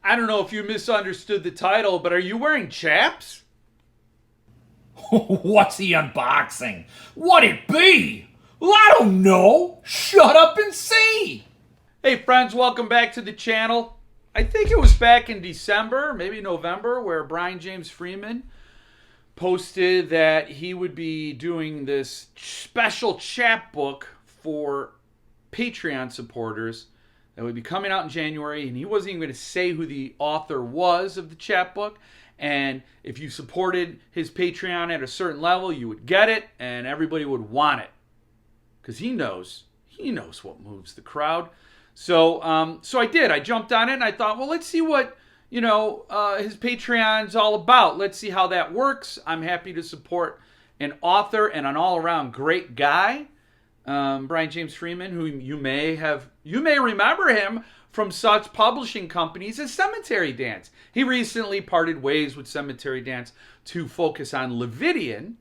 I don't know if you misunderstood the title, but are you wearing chaps? What's he unboxing? What'd it be? Well, I don't know. Shut up and see. Hey friends, welcome back to the channel. I think it was back in December, maybe November, where Brian James Freeman posted that he would be doing this special chapbook for Patreon supporters that would be coming out in January, and he wasn't even going to say who the author was of the chapbook. And if you supported his Patreon at a certain level, you would get it, and everybody would want it because he knows what moves the crowd. So I did. I jumped on it, and I thought, well, let's see what his Patreon's all about. Let's see how that works. I'm happy to support an author and an all-around great guy, Brian James Freeman, who you may remember him from such publishing companies as Cemetery Dance. He recently parted ways with Cemetery Dance to focus on Lividian,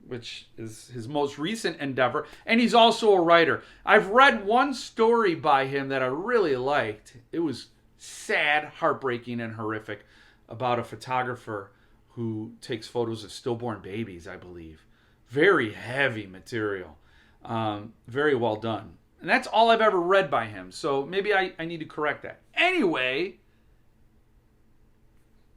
which is his most recent endeavor, and he's also a writer. I've read one story by him that I really liked. It was sad, heartbreaking, and horrific, about a photographer who takes photos of stillborn babies, I believe. Very heavy material. Very well done. And that's all I've ever read by him. So maybe I need to correct that. Anyway,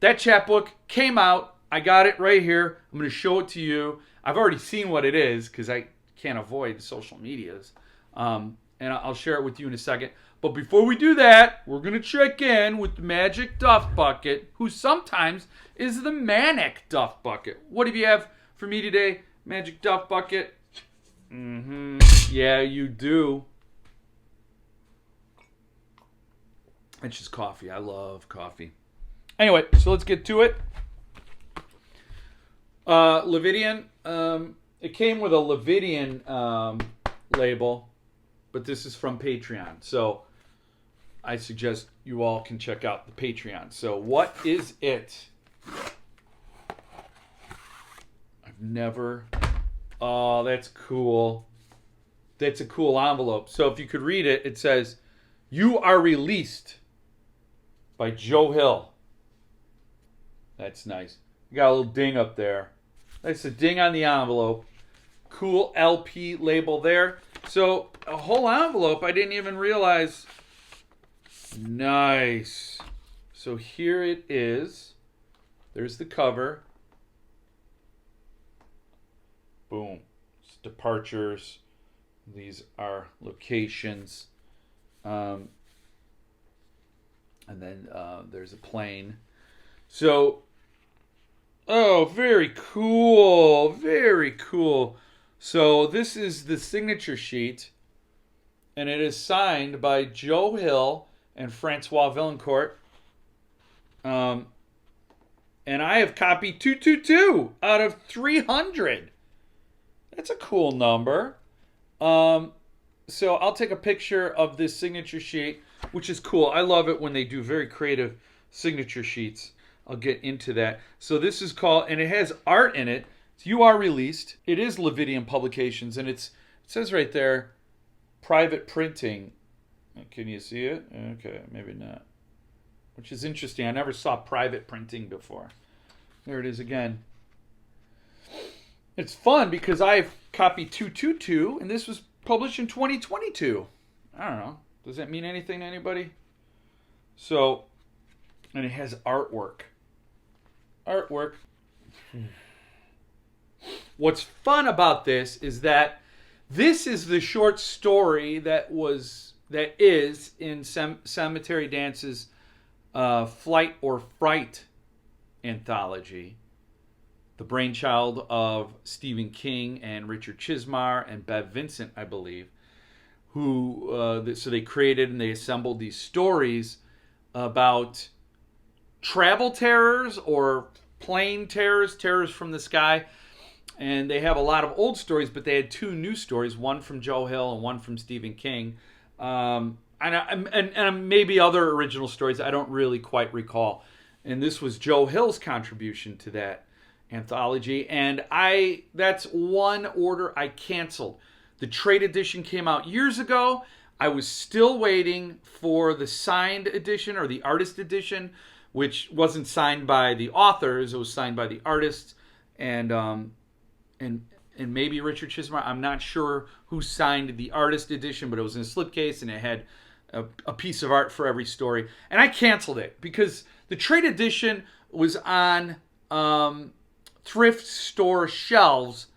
that chapbook came out. I got it right here. I'm going to show it to you. I've already seen what it is because I can't avoid social medias. And I'll share it with you in a second. But before we do that, we're going to check in with the Magic Duff Bucket, who sometimes is the Manic Duff Bucket. What do you have for me today, Magic Duff Bucket? Yeah, you do. It's just coffee. I love coffee. Anyway, so let's get to it. Lividian. It came with a Lividian label, but this is from Patreon. So I suggest you all can check out the Patreon. So what is it? I've never... Oh, that's cool. That's a cool envelope. So if you could read it, it says, "You are released," by Joe Hill. That's nice. You got a little ding up there. That's a ding on the envelope. Cool LP label there. So a whole envelope, I didn't even realize. Nice. So here it is. There's the cover. Boom. It's departures. These are locations. And then there's a plane. So, oh, very cool. Very cool. So this is the signature sheet. And it is signed by Joe Hill and Francois Villancourt. And I have copy 222 out of 300. That's a cool number. So I'll take a picture of this signature sheet, which is cool. I love it when they do very creative signature sheets. I'll get into that. So this is called, and it has art in it. It's "You Are Released." It is Lividian Publications, and it says right there, private printing. Can you see it? Okay, maybe not. Which is interesting. I never saw private printing before. There it is again. It's fun because I've copied 222, and this was published in 2022. I don't know. Does that mean anything to anybody? So, and it has artwork. Artwork. What's fun about this is that this is the short story that is in Cemetery Dance's Flight or Fright anthology. The brainchild of Stephen King and Richard Chizmar and Bev Vincent, I believe, who so they created and they assembled these stories about travel terrors or plane terrors, terrors from the sky. And they have a lot of old stories, but they had two new stories, one from Joe Hill and one from Stephen King. And maybe other original stories I don't really quite recall. And this was Joe Hill's contribution to that anthology, and that's one order I canceled. The trade edition came out years ago. I was still waiting for the signed edition or the artist edition, which wasn't signed by the authors. It was signed by the artists and maybe Richard Chismar. I'm not sure who signed the artist edition, but it was in a slipcase and it had a piece of art for every story. And I canceled it because the trade edition was on thrift store shelves,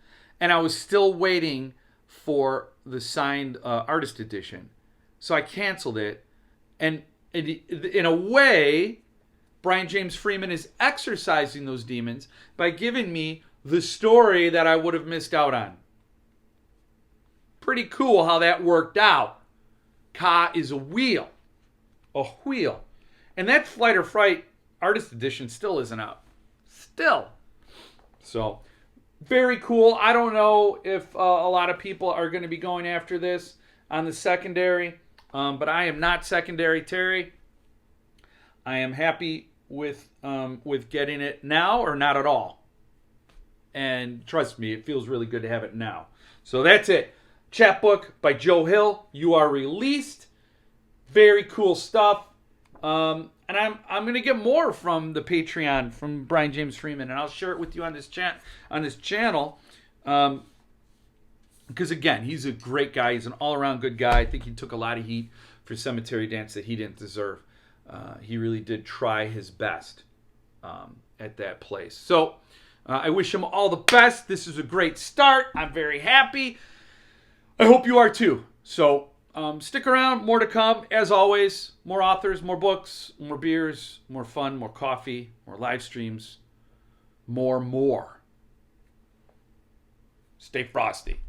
and I was still waiting for the signed artist edition. So I canceled it. And in a way, Brian James Freeman is exercising those demons by giving me the story that I would have missed out on. Pretty cool how that worked out. Ka is a wheel. A wheel. And that Flight or Fright artist edition still isn't out. Still. So, very cool. I don't know if a lot of people are going to be going after this on the secondary. But I am not secondary Terry. I am happy with getting it now or not at all. And trust me, it feels really good to have it now. So that's it. Chapbook by Joe Hill. You are released. Very cool stuff. And I'm going to get more from the Patreon from Brian James Freeman, and I'll share it with you on this channel. Because again, he's a great guy. He's an all-around good guy. I think he took a lot of heat for Cemetery Dance that he didn't deserve. He really did try his best at that place. So I wish him all the best. This is a great start. I'm very happy. I hope you are too. So stick around. More to come. As always, more authors, more books, more beers, more fun, more coffee, more live streams, more. Stay frosty.